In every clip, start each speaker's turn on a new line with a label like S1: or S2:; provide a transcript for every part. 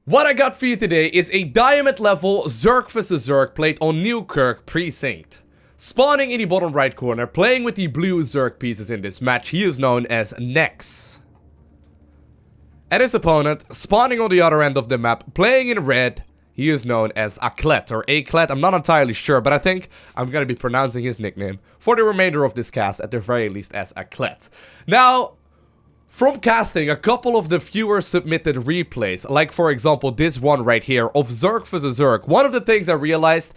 S1: What I got for you today is a diamond level Zerg vs Zerg played on Newkirk Precinct. Spawning in the bottom right corner, playing with the blue Zerg pieces in this match, he is known as Nex. And his opponent, spawning on the other end of the map, playing in red, he is known as Aklet or Aklet. I'm not entirely sure, but I think I'm gonna be pronouncing his nickname for the remainder of this cast, at the very least, as Aklet. Now, from casting a couple of the viewer submitted replays, like for example this one right here of Zerg vs Zerg, one of the things I realized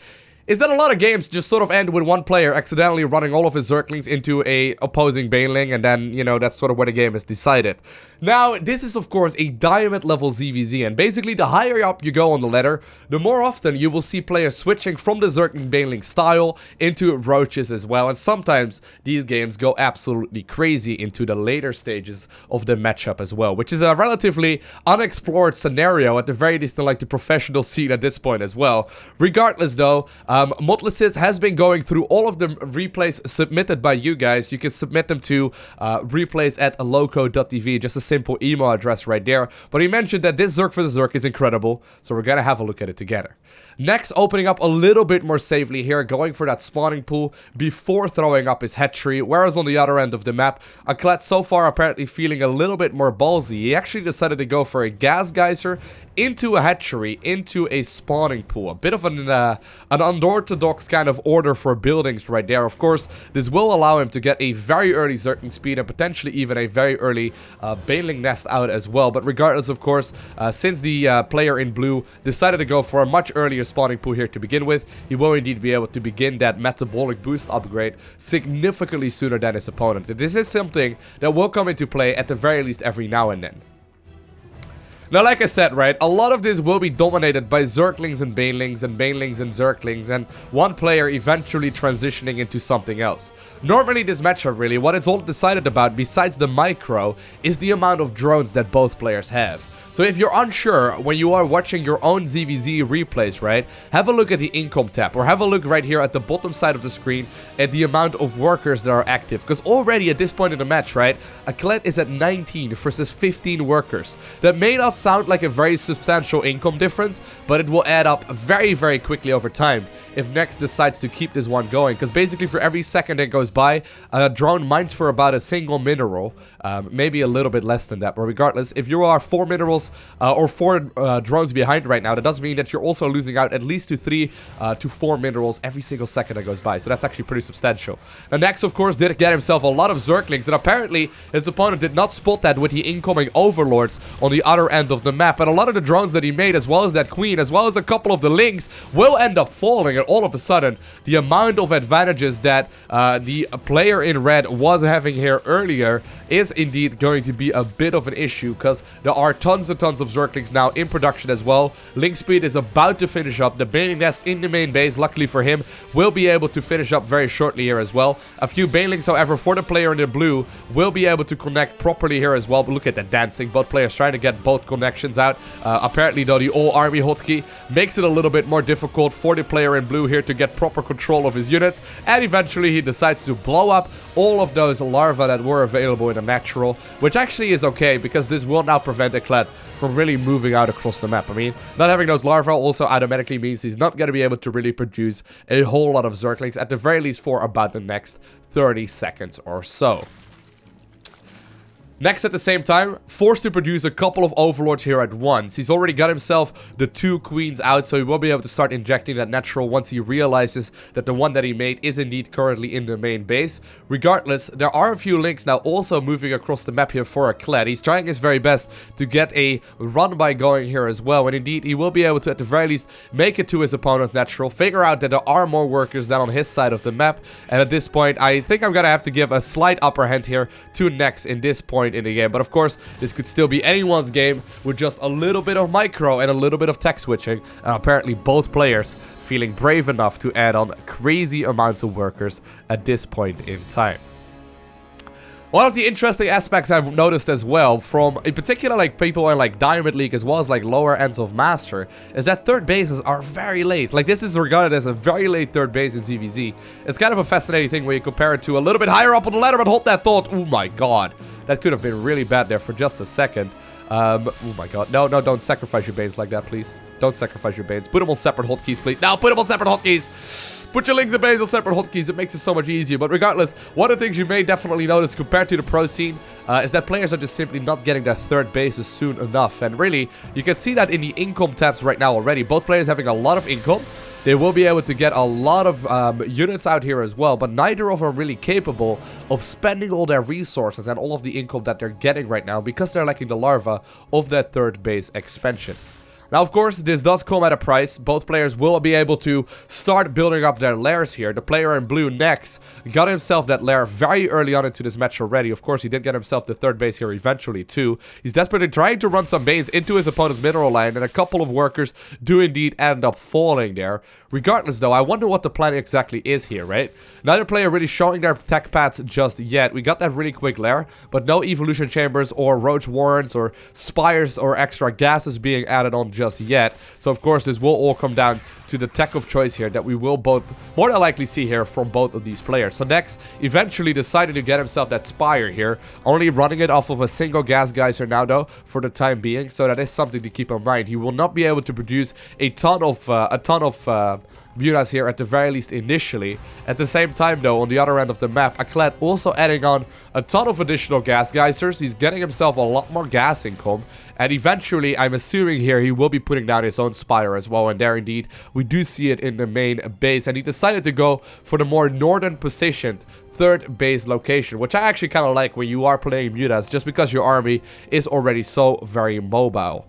S1: is that a lot of games just sort of end with one player accidentally running all of his Zerglings into a opposing baneling, and then, you know, that's sort of where the game is decided. Now, this is of course a diamond level ZVZ, and basically the higher up you go on the ladder, the more often you will see players switching from the Zergling baneling style into roaches as well, and sometimes these games go absolutely crazy into the later stages of the matchup as well, which is a relatively unexplored scenario, at the very least in like the professional scene at this point as well. Regardless though, Mutalisks has been going through all of the replays submitted by you guys. You can submit them to replays at LowkoTV, just a simple email address right there. But he mentioned that this Zerg vs Zerg is incredible, so we're gonna have a look at it together. Next, opening up a little bit more safely here, going for that spawning pool before throwing up his hatchery, whereas on the other end of the map, Aklet so far apparently feeling a little bit more ballsy. He actually decided to go for a gas geyser into a hatchery, into a spawning pool. A bit of an unorthodox kind of order for buildings right there. Of course, this will allow him to get a very early Zergling speed and potentially even a very early baneling nest out as well. But regardless, of course, since the player in blue decided to go for a much earlier spawning pool here to begin with, he will indeed be able to begin that metabolic boost upgrade significantly sooner than his opponent. This is something that will come into play at the very least every now and then. Now, like I said, right, a lot of this will be dominated by Zerglings and banelings and Zerglings, and one player eventually transitioning into something else. Normally this matchup, really, what it's all decided about, besides the micro, is the amount of drones that both players have. So if you're unsure when you are watching your own ZVZ replays, right, have a look at the income tab, or have a look right here at the bottom side of the screen at the amount of workers that are active. Because already at this point in the match, right, Aklet is at 19 versus 15 workers. That may not sound like a very substantial income difference, but it will add up very, very quickly over time if Nex decides to keep this one going. Because basically for every second that goes by, a drone mines for about a single mineral, maybe a little bit less than that. But regardless, if you are 4 minerals or 4 drones behind right now, that does mean that you're also losing out at least to 3 to 4 minerals every single second that goes by. So that's actually pretty substantial. Now Nex, of course, did get himself a lot of Zerglings, and apparently his opponent did not spot that with the incoming overlords on the other end of the map. And a lot of the drones that he made, as well as that queen, as well as a couple of the Lings, will end up falling. And all of a sudden, the amount of advantages that the player in red was having here earlier is indeed going to be a bit of an issue, because there are tons of Zerglings now in production as well. Ling speed is about to finish up. The baneling nest in the main base, luckily for him, will be able to finish up very shortly here as well. A few banelings, however, for the player in the blue will be able to connect properly here as well. But look at that dancing. Both players trying to get both connections out. Apparently, though, the all army hotkey makes it a little bit more difficult for the player in blue here to get proper control of his units. And eventually, he decides to blow up all of those larvae that were available in the natural, which actually is okay, because this will now prevent Aklet from really moving out across the map. I mean, not having those larvae also automatically means he's not going to be able to really produce a whole lot of Zerglings, at the very least for about the next 30 seconds or so. Next, at the same time, forced to produce a couple of overlords here at once. He's already got himself the 2 queens out, so he will be able to start injecting that natural once he realizes that the one that he made is indeed currently in the main base. Regardless, there are a few Links now also moving across the map here for Aklet. He's trying his very best to get a run by going here as well, and indeed he will be able to at the very least make it to his opponent's natural, figure out that there are more workers than on his side of the map, and at this point I think I'm gonna have to give a slight upper hand here to Nex in this point in the game. But of course, this could still be anyone's game with just a little bit of micro and a little bit of tech switching. Apparently both players feeling brave enough to add on crazy amounts of workers at this point in time. One of the interesting aspects I've noticed as well, from in particular like people in like Diamond League as well as like lower ends of Master, is that third bases are very late. Like, this is regarded as a very late third base in ZVZ. It's kind of a fascinating thing when you compare it to a little bit higher up on the ladder, but hold that thought. Oh my god, that could have been really bad there for just a second. Oh my god. No, no, don't sacrifice your banes like that, please. Don't sacrifice your banes. Put them on separate hotkeys, please. Now, put them on separate hotkeys. Put your Lings and banes on separate hotkeys. It makes it so much easier. But regardless, one of the things you may definitely notice compared to the pro scene is that players are just simply not getting their third bases soon enough. And really, you can see that in the income tabs right now already. Both players having a lot of income. They will be able to get a lot of units out here as well, but neither of them are really capable of spending all their resources and all of the income that they're getting right now because they're lacking the larva of that third base expansion. Now, of course, this does come at a price. Both players will be able to start building up their lairs here. The player in blue next got himself that lair very early on into this match already. Of course, he did get himself the third base here eventually, too. He's desperately trying to run some banes into his opponent's mineral line, and a couple of workers do indeed end up falling there. Regardless, though, I wonder what the plan exactly is here, right? Neither player really showing their tech paths just yet. We got that really quick lair, but no evolution chambers or roach warrens or spires or extra gases being added on just yet. So of course this will all come down to the tech of choice here that we will both more than likely see here from both of these players. So Nex eventually decided to get himself that spire here, only running it off of a single gas geyser now though for the time being. So that is something to keep in mind. He will not be able to produce a ton of Mutas here at the very least initially. At the same time though, on the other end of the map, Aklet also adding on a ton of additional gas geysers. He's getting himself a lot more gas income, and eventually I'm assuming here he will be putting down his own spire as well, and there indeed we do see it in the main base, and he decided to go for the more northern positioned third base location, which I actually kind of like when you are playing Mutas, just because your army is already so very mobile.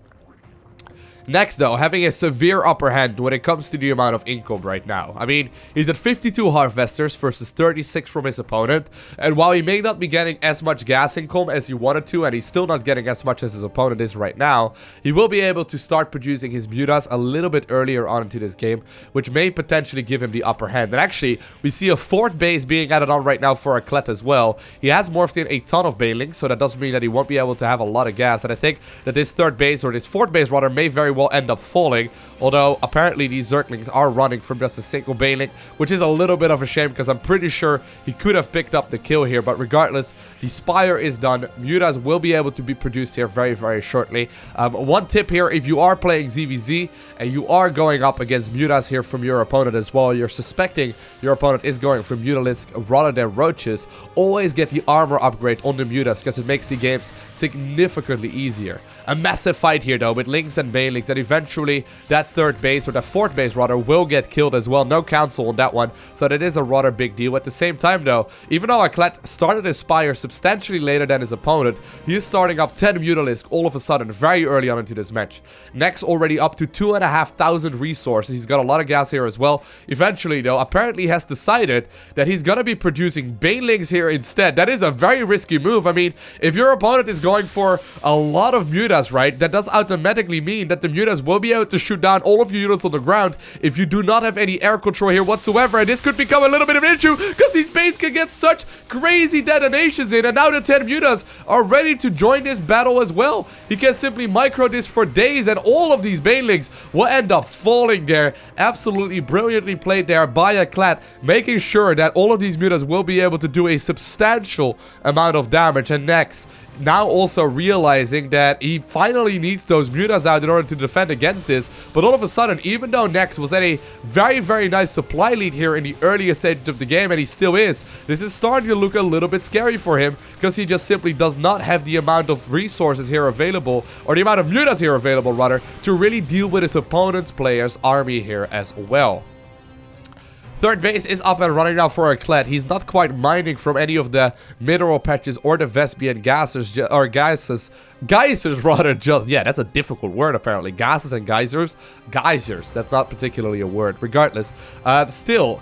S1: Next though, having a severe upper hand when it comes to the amount of income right now. I mean, he's at 52 harvesters versus 36 from his opponent, and while he may not be getting as much gas income as he wanted to, and he's still not getting as much as his opponent is right now, he will be able to start producing his Mutas a little bit earlier on into this game, which may potentially give him the upper hand. And actually, we see a fourth base being added on right now for Aklet as well. He has morphed in a ton of banelings, so that does mean that he won't be able to have a lot of gas, and I think that this third base, or this fourth base rather, may very well end up falling, although apparently these Zerglings are running from just a single baneling, which is a little bit of a shame because I'm pretty sure he could have picked up the kill here. But regardless, the spire is done. Mutas will be able to be produced here very, very shortly. One tip here, if you are playing ZVZ and you are going up against Mutas here from your opponent as well, you're suspecting your opponent is going for Mutalisks rather than roaches, always get the armor upgrade on the Mutas because it makes the games significantly easier. A massive fight here though with Lings and banelings, and eventually that third base, or that fourth base rather, will get killed as well. No council on that one, so that is a rather big deal. At the same time though, even though Aklet started his spire substantially later than his opponent, he is starting up 10 Mutalisks all of a sudden very early on into this match. Next already up to 2,500 resources. He's got a lot of gas here as well. Eventually though, apparently he has decided that he's gonna be producing banelings here instead. That is a very risky move. I mean, if your opponent is going for a lot of Mutas, right, that does automatically mean that the Mutas will be able to shoot down all of your units on the ground if you do not have any air control here whatsoever, and this could become a little bit of an issue because these banes can get such crazy detonations in, and now the 10 Mutas are ready to join this battle as well. He can simply micro this for days, and all of these banelings will end up falling there. Absolutely brilliantly played there by Aklet, making sure that all of these Mutas will be able to do a substantial amount of damage. And next, now also realizing that he finally needs those Mutas out in order to defend against this. But all of a sudden, even though Nex was at a very, very nice supply lead here in the earlier stages of the game, and he still is, this is starting to look a little bit scary for him because he just simply does not have the amount of resources here available, or the amount of Mutas here available rather, to really deal with his opponent's player's army here as well. Third base is up and running now for Aklet. He's not quite mining from any of the mineral patches or the Vespian gases, or geysers rather, just, yeah, that's a difficult word apparently. Gases and geysers. Geysers, that's not particularly a word. Regardless, still,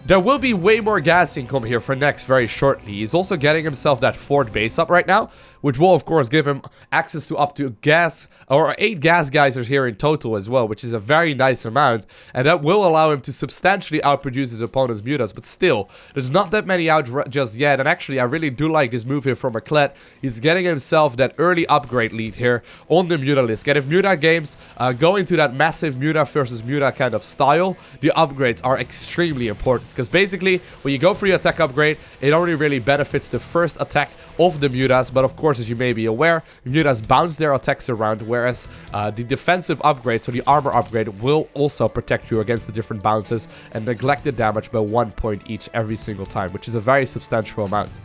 S1: there will be way more gas income here for Nex very shortly. He's also getting himself that fourth base up right now, which will of course give him access to up to 8 gas geysers here in total as well, which is a very nice amount, and that will allow him to substantially outproduce his opponent's Mutas. But still, there's not that many out just yet, and actually I really do like this move here from Aklet. He's getting himself that early upgrade lead here on the Mutalisk, and if Muta games go into that massive Muta versus Muta kind of style, the upgrades are extremely important, because basically when you go for your attack upgrade, it only really benefits the first attack of the Mutas, but of course, as you may be aware, Mutas bounce their attacks around, whereas the defensive upgrade, so the armor upgrade, will also protect you against the different bounces and neglect the damage by 1 point each every single time, which is a very substantial amount.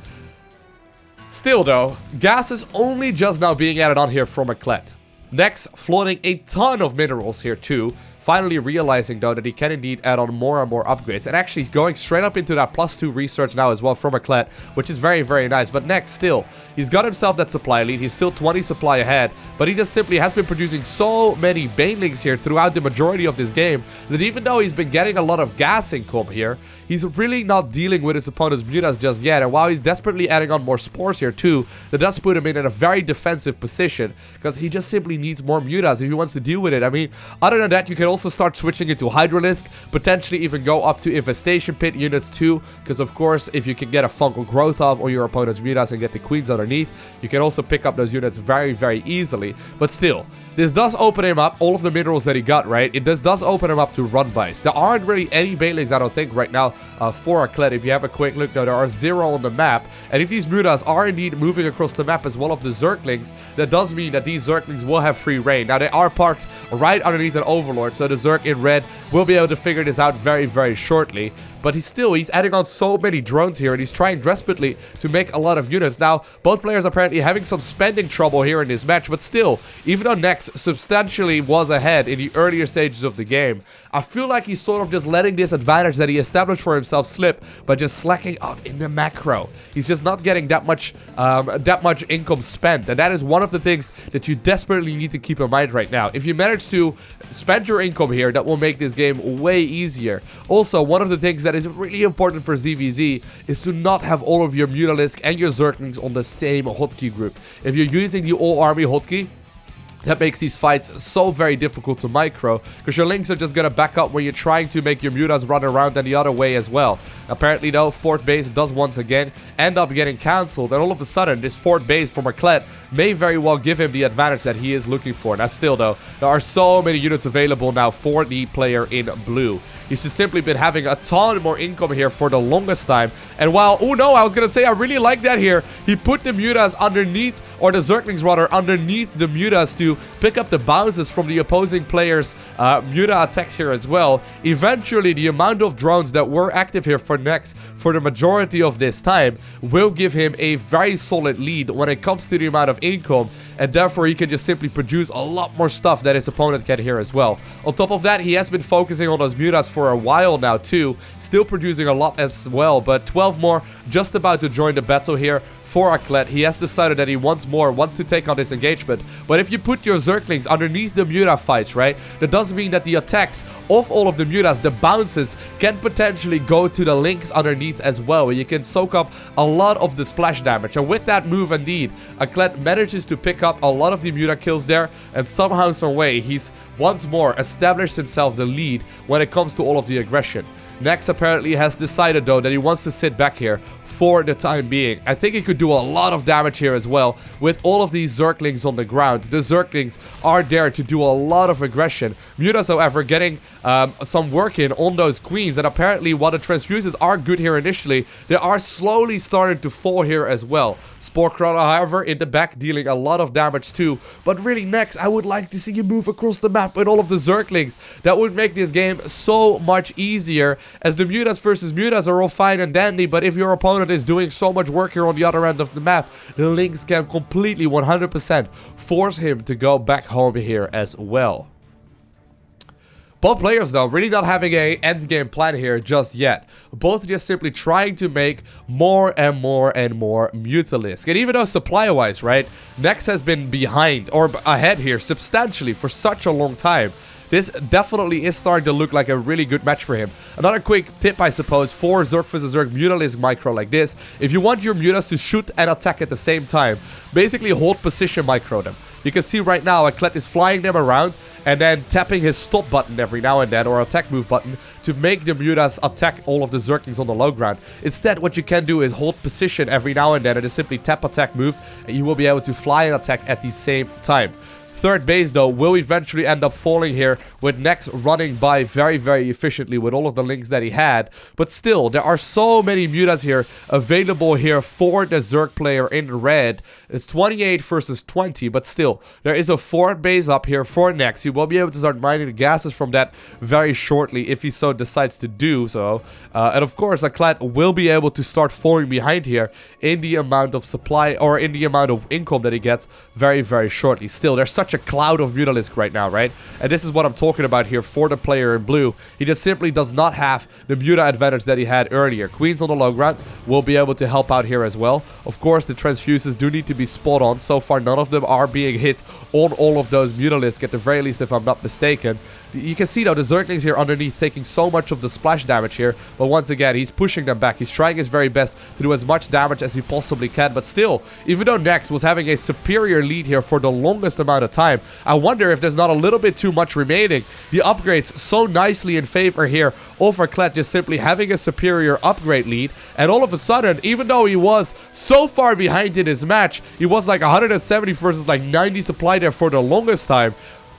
S1: Still though, gas is only just now being added on here from Aklet. Next, floating a ton of minerals here too, finally realizing though that he can indeed add on more and more upgrades, and actually going straight up into that +2 research now as well from Aklet, which is very, very nice. But next, still, he's got himself that supply lead. He's still 20 supply ahead, but he just simply has been producing so many banelings here throughout the majority of this game that even though he's been getting a lot of gas income here, he's really not dealing with his opponent's Mutas just yet. And while he's desperately adding on more spores here too, that does put him in a very defensive position, because he just simply needs more Mutas if he wants to deal with it. I mean, other than that, you can also start switching into Hydralisk, potentially even go up to Infestation Pit units too, because of course, if you can get a Fungal Growth off on your opponent's Mutas and get the Queens underneath, you can also pick up those units very, very easily. But still, this does open him up, all of the minerals that he got, right? It does open him up to run bys. There aren't really any banelings, I don't think, right now for Aklet. If you have a quick look, no, there are 0 on the map. And if these Mutas are indeed moving across the map as well of the Zerglings, that does mean that these Zerglings will have free reign. Now, they are parked right underneath an Overlord, so the Zerg in red will be able to figure this out very, very shortly. But he's adding on so many drones here, and he's trying desperately to make a lot of units. Now, both players apparently having some spending trouble here in this match, but still, even though Nex substantially was ahead in the earlier stages of the game, I feel like he's sort of just letting this advantage that he established for himself slip by just slacking up in the macro. He's just not getting that much income spent, and that is one of the things that you desperately need to keep in mind right now. If you manage to spend your income here, that will make this game way easier. Also, one of the things that is really important for ZVZ is to not have all of your Mutalisks and your Zerglings on the same hotkey group. If you're using the all army hotkey, that makes these fights so very difficult to micro, because your links are just gonna back up when you're trying to make your Mutas run around and the other way as well. Apparently though, Fort Base does once again end up getting cancelled, and all of a sudden this Fort Base from Aklet may very well give him the advantage that he is looking for. Now still though, there are so many units available now for the player in blue. He's just simply been having a ton more income here for the longest time. And while, oh no, I was gonna say I really like that here. He put the Mutas underneath, or the Zerglings rather, underneath the Mutas to pick up the bounces from the opposing player's Muta attacks here as well. Eventually, the amount of drones that were active here for Nex for the majority of this time will give him a very solid lead when it comes to the amount of income, and therefore he can just simply produce a lot more stuff that his opponent can here as well. On top of that, he has been focusing on those Mutas for a while now too, still producing a lot as well, but 12 more just about to join the battle here for Aklet. He has decided that he wants to take on this engagement. But if you put your Zerglings underneath the Muta fights, right, that does mean that the attacks of all of the Mutas, the bounces, can potentially go to the links underneath as well, where you can soak up a lot of the splash damage. And with that move indeed, Aklet manages to pick up a lot of the Muta kills there, and somehow, some way, he's once more established himself the lead when it comes to all of the aggression. Nex apparently has decided though that he wants to sit back here for the time being. I think he could do a lot of damage here as well with all of these Zerglings on the ground. The Zerglings are there to do a lot of aggression. Mutas, however, getting some work in on those queens, and apparently while the transfuses are good here initially, they are slowly starting to fall here as well. Sporecrawler, however, in the back dealing a lot of damage too. But really, Nex, I would like to see you move across the map with all of the Zerglings. That would make this game so much easier, as the Mutas versus Mutas are all fine and dandy, but if your opponent is doing so much work here on the other end of the map, the Lings can completely 100% force him to go back home here as well. Both players though really not having a endgame plan here just yet. Both just simply trying to make more and more and more Mutalisks. And even though supply wise, right, Nex has been behind or ahead here substantially for such a long time, this definitely is starting to look like a really good match for him. Another quick tip, I suppose, for Zerg vs Zerg Mutalisk micro like this: if you want your Mutas to shoot and attack at the same time, basically hold position micro them. You can see right now Aklet is flying them around and then tapping his stop button every now and then, or attack move button, to make the Mutas attack all of the Zerglings on the low ground. Instead, what you can do is hold position every now and then and just simply tap attack move, and you will be able to fly and attack at the same time. third base, though, will eventually end up falling here with Nex running by very, very efficiently with all of the links that he had. But still, there are so many Mutas here available here for the Zerg player in red. It's 28 versus 20, but still, there is a fourth base up here for Nex. He will be able to start mining the gases from that very shortly if he so decides to do so. And of course, Aklet will be able to start falling behind here in the amount of supply or in the amount of income that he gets very, very shortly. Still, there's such a cloud of Mutalisks right now, right? And this is what I'm talking about here for the player in blue. He just simply does not have the Muta advantage that he had earlier. Queens on the low ground will be able to help out here as well. Of course, the transfuses do need to be spot on. So far, none of them are being hit on all of those Mutalisks, at the very least, if I'm not mistaken. You can see, though, the Zerglings here underneath taking so much of the splash damage here. But once again, he's pushing them back. He's trying his very best to do as much damage as he possibly can. But still, even though Nex was having a superior lead here for the longest amount of time, I wonder if there's not a little bit too much remaining. The upgrades so nicely in favor here over Aklet, just simply having a superior upgrade lead. And all of a sudden, even though he was so far behind in his match, he was like 170 versus like 90 supply there for the longest time.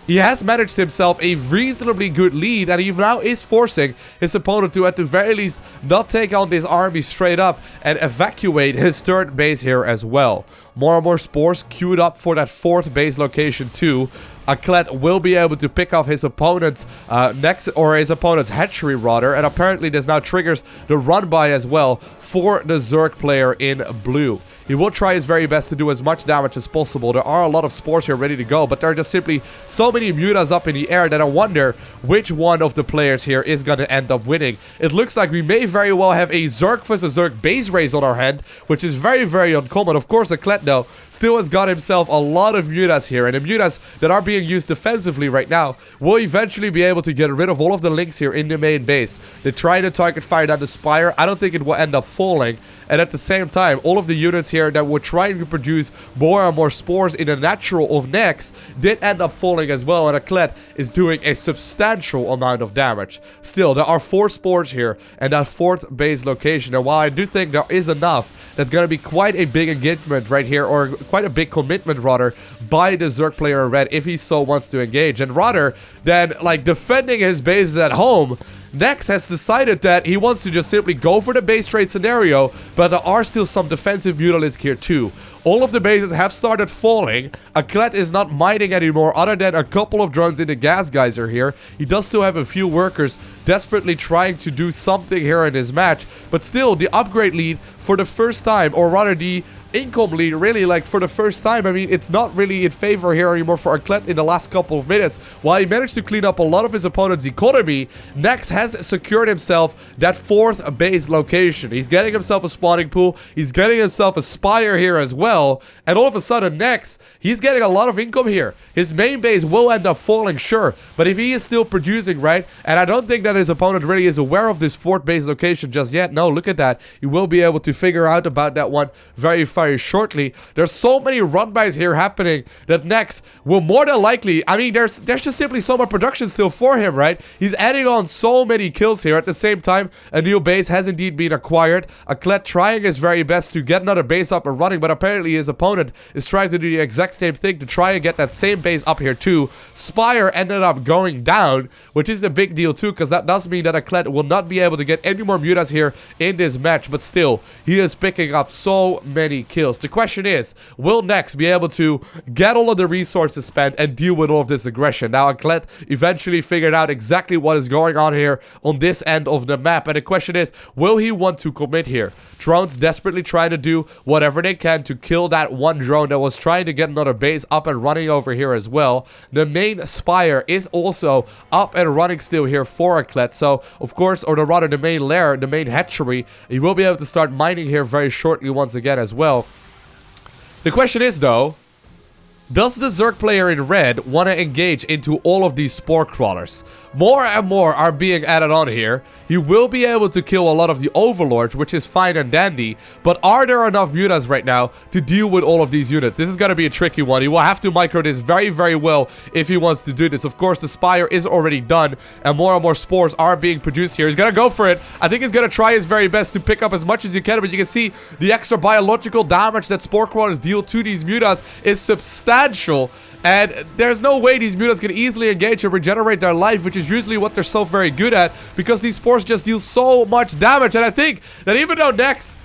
S1: He has managed himself a reasonably good lead, and he now is forcing his opponent to, at the very least, not take on this army straight up and evacuate his third base here as well. More and more spores queued up for that fourth base location too. Aklet will be able to pick off his opponent's his opponent's hatchery rather, and apparently this now triggers the run by as well for the Zerg player in blue. He will try his very best to do as much damage as possible. There are a lot of spores here ready to go, but there are just simply so many Mutas up in the air that I wonder which one of the players here is going to end up winning. It looks like we may very well have a Zerg versus Zerg base race on our hand, which is very, very uncommon. Of course, Aklet, though, still has got himself a lot of Mutas here, and the Mutas that are being used defensively right now will eventually be able to get rid of all of the links here in the main base. They try to target fire down the Spire. I don't think it will end up falling. And at the same time, all of the units here that were trying to produce more and more spores in the natural of Nex did end up falling as well, and Aklet is doing a substantial amount of damage. Still, there are 4 spores here and that fourth base location, and while I do think there is enough, that's going to be quite a big engagement right here, or quite a big commitment rather, by the Zerg player in red if he so wants to engage. And rather than like defending his bases at home, Nex has decided that he wants to just simply go for the base trade scenario, but there are still some defensive Mutalisks here too. All of the bases have started falling. Aklet is not mining anymore other than a couple of drones in the gas geyser here. He does still have a few workers desperately trying to do something here in his match, but still the upgrade lead for the first time, or rather the income lead, really, like for the first time. I mean, it's not really in favor here anymore for Aklet in the last couple of minutes. While he managed to clean up a lot of his opponent's economy, Nex has secured himself that fourth base location. He's getting himself a spawning pool. He's getting himself a spire here as well. And all of a sudden, Nex, he's getting a lot of income here. His main base will end up falling, sure, but if he is still producing, right, and I don't think that his opponent really is aware of this fourth base location just yet. No, look at that. He will be able to figure out about that one very shortly. There's so many run-bys here happening that Nex will more than likely, I mean, there's just simply so much production still for him, right? He's adding on so many kills here. At the same time, a new base has indeed been acquired. Aklet trying his very best to get another base up and running, but apparently his opponent is trying to do the exact same thing to try and get that same base up here too. Spire ended up going down, which is a big deal too, because that does mean that Aklet will not be able to get any more Mutas here in this match, but still, he is picking up so many kills. The question is, will Nex be able to get all of the resources spent and deal with all of this aggression? Now, Aklet eventually figured out exactly what is going on here on this end of the map, and the question is, will he want to commit here? Drones desperately trying to do whatever they can to kill that one drone that was trying to get another base up and running over here as well. The main spire is also up and running still here for Aklet, so of course, or rather the main lair, the main hatchery, he will be able to start mining here very shortly once again as well. The question is, though, does the Zerg player in red want to engage into all of these spore crawlers? More and more are being added on here. He will be able to kill a lot of the overlords, which is fine and dandy, but are there enough Mutas right now to deal with all of these units? This is going to be a tricky one. He will have to micro this very, very well if he wants to do this. Of course, the Spire is already done, and more spores are being produced here. He's going to go for it. I think he's going to try his very best to pick up as much as he can, but you can see the extra biological damage that spore crawlers deal to these Mutas is substantial. substantial, and there's no way these Mutas can easily engage and regenerate their life, which is usually what they're so very good at, because these spores just deal so much damage. And I think that even though Nex,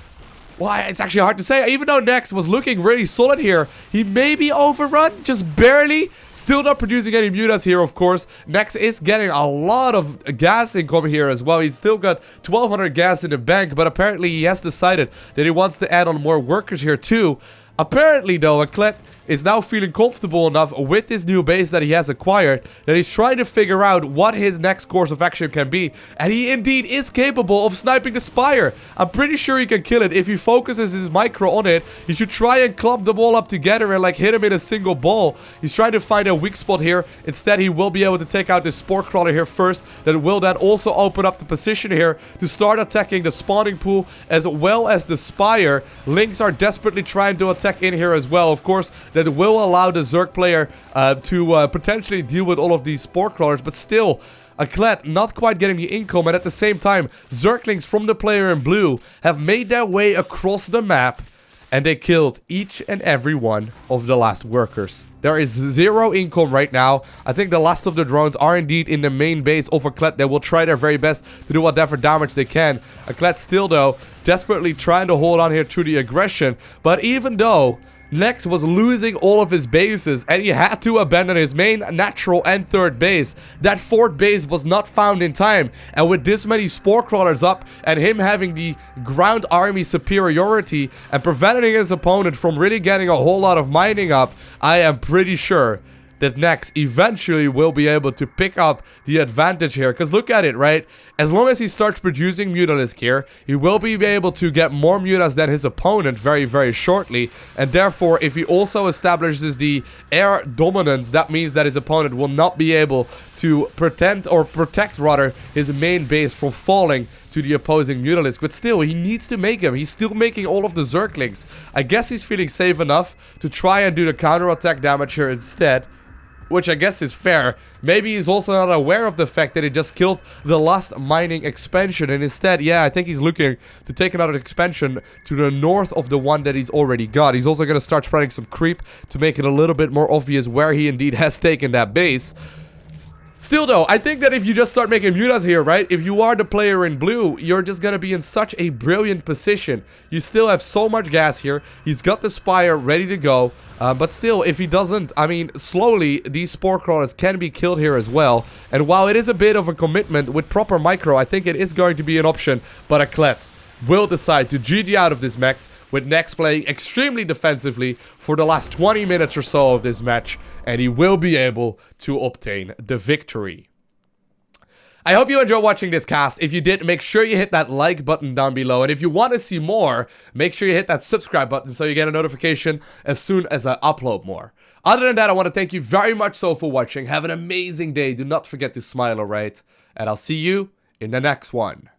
S1: well, it's actually hard to say. Even though Nex was looking really solid here, he may be overrun, just barely. Still not producing any Mutas here, of course. Nex is getting a lot of gas income here as well. He's still got 1200 gas in the bank, but apparently he has decided that he wants to add on more workers here too. Apparently, though, Aklet is now feeling comfortable enough with this new base that he has acquired that he's trying to figure out what his next course of action can be. And he indeed is capable of sniping the Spire. I'm pretty sure he can kill it. If he focuses his micro on it, he should try and clump them all up together and like hit him in a single ball. He's trying to find a weak spot here. Instead, he will be able to take out the Spore Crawler here first. That will then also open up the position here to start attacking the spawning pool as well as the Spire. Lings are desperately trying to attack in here as well, of course. That will allow the Zerg player to potentially deal with all of these Spore Crawlers, but still, Aklet not quite getting the income, and at the same time, Zerglings from the player in blue have made their way across the map, and they killed each and every one of the last workers. There is 0 income right now. I think the last of the drones are indeed in the main base of Aklet. They will try their very best to do whatever damage they can. Aklet still, though, desperately trying to hold on here through the aggression, but even though Nex was losing all of his bases and he had to abandon his main, natural, and third base, that fourth base was not found in time. And with this many Spore Crawlers up and him having the ground army superiority and preventing his opponent from really getting a whole lot of mining up, I am pretty sure that Nex eventually will be able to pick up the advantage here. Because look at it, right? As long as he starts producing Mutalisks here, he will be able to get more Mutas than his opponent very, very shortly. And therefore, if he also establishes the air dominance, that means that his opponent will not be able to protect rather his main base from falling to the opposing Mutalisk. But still, he needs to make him. He's still making all of the Zerglings. I guess he's feeling safe enough to try and do the counterattack damage here instead, which I guess is fair. Maybe he's also not aware of the fact that he just killed the last mining expansion, and instead, yeah, I think he's looking to take another expansion to the north of the one that he's already got. He's also going to start spreading some creep to make it a little bit more obvious where he indeed has taken that base. Still though, I think that if you just start making Mutas here, right? If you are the player in blue, you're just gonna be in such a brilliant position. You still have so much gas here. He's got the Spire ready to go. But still, if he doesn't, I mean, slowly, these Spore Crawlers can be killed here as well. And while it is a bit of a commitment with proper micro, I think it is going to be an option. But Aklet will decide to GG out of this match, with Nex playing extremely defensively for the last 20 minutes or so of this match, and he will be able to obtain the victory. I hope you enjoyed watching this cast. If you did, make sure you hit that like button down below, and if you want to see more, make sure you hit that subscribe button so you get a notification as soon as I upload more. Other than that, I want to thank you very much so for watching. Have an amazing day. Do not forget to smile, alright? And I'll see you in the next one.